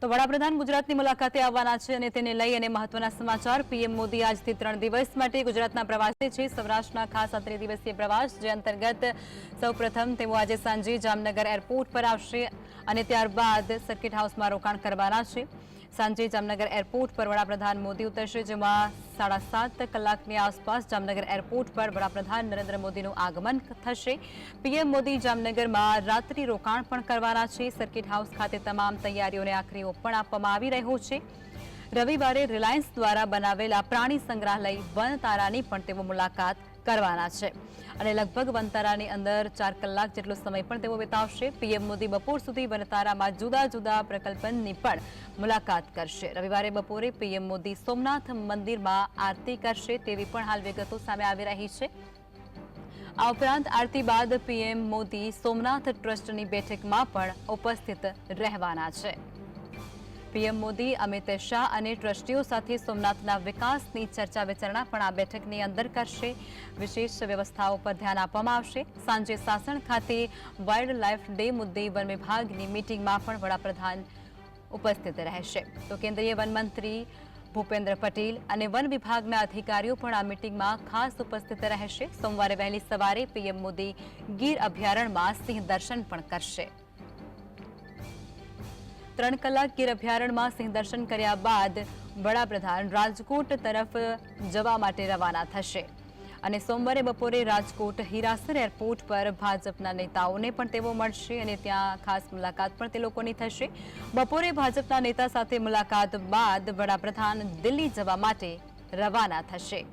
તો વડાપ્રધાન ગુજરાતની મુલાકાતે આવવાના છે અને તેને લઈ અને મહત્વના સમાચાર પીએમ મોદી આજથી 3 દિવસ માટે ગુજરાતના પ્રવાસે છે। સૌરાષ્ટ્રના ખાસ 3 દિવસીય પ્રવાસ જે અંતર્ગત સૌપ્રથમ તેઓ આજે સાંજે જામનગર એરપોર્ટ પર આવશે અને ત્યારબાદ સર્કિટ હાઉસમાં રોકાણ કરવાના છે। સાંજે જામનગર એરપોર્ટ પર વડાપ્રધાન મોદી ઉતરશે, જેમાં 7.5 કલાકની આસપાસ જામનગર એરપોર્ટ પર વડાપ્રધાન નરેન્દ્ર મોદીનું આગમન થશે। પીએમ મોદી જામનગરમાં રાત્રિ રોકાણ પણ કરવાના છે। સર્કિટ હાઉસ ખાતે તમામ તૈયારીઓને આખરી ઓપ પણ આપવામાં આવી રહ્યો છે। રવિવારે રિલાયન્સ દ્વારા બનાવેલા પ્રાણી સંગ્રહાલય વનતારાની પણ તેઓ મુલાકાત કરવાના છે અને લગભગ વનતારાની અંદર 4 કલાક જેટલો સમય પણ તેઓ વિતાવશે। પીએમ મોદી બપોર સુધી વનતારામાં જુદા જુદા પ્રકલ્પની પણ મુલાકાત કરશે। રવિવારે બપોરે પીએમ મોદી સોમનાથ મંદિરમાં આરતી કરશે તેવી પણ હાલ વિગતો સામે આવી રહી છે। આ ઉપરાંત આરતી બાદ પીએમ મોદી સોમનાથ ટ્રસ્ટની બેઠકમાં પણ ઉપસ્થિત રહેવાના છે। પીએમ મોદી અમિત શાહ અને ટ્રસ્ટીઓ સાથે સોમનાથના વિકાસની ચર્ચા વિચારણા પણ આ બેઠકની અંદર કરશે। વિશેષ વ્યવસ્થાઓ પર ધ્યાન આપવામાં આવશે। સાંજે સાસણ ખાતે વાઇલ્ડ લાઇફ ડે મુદ્દે વન વિભાગની મીટિંગમાં પણ વડાપ્રધાન ઉપસ્થિત રહેશે। તો કેન્દ્રીય વનમંત્રી ભૂપેન્દ્ર પટેલ અને વન વિભાગના અધિકારીઓ પણ આ મીટિંગમાં ખાસ ઉપસ્થિત રહેશે। સોમવારે વહેલી સવારે પીએમ મોદી ગીર અભયારણ્યમાં સિંહ દર્શન પણ કરશે। 3 કલાક ગીર અભયારણ્યમાં સિંહ દર્શન કર્યા બાદ વડાપ્રધાન રાજકોટ તરફ જવા માટે રવાના થશે અને સોમવારે બપોરે રાજકોટ હીરાસર એરપોર્ટ પર ભાજપના નેતાઓને પણ તેઓ મળશે અને ત્યાં ખાસ મુલાકાત પણ તે લોકોની થશે। બપોરે ભાજપના નેતા સાથે મુલાકાત બાદ વડાપ્રધાન દિલ્હી જવા માટે રવાના થશે।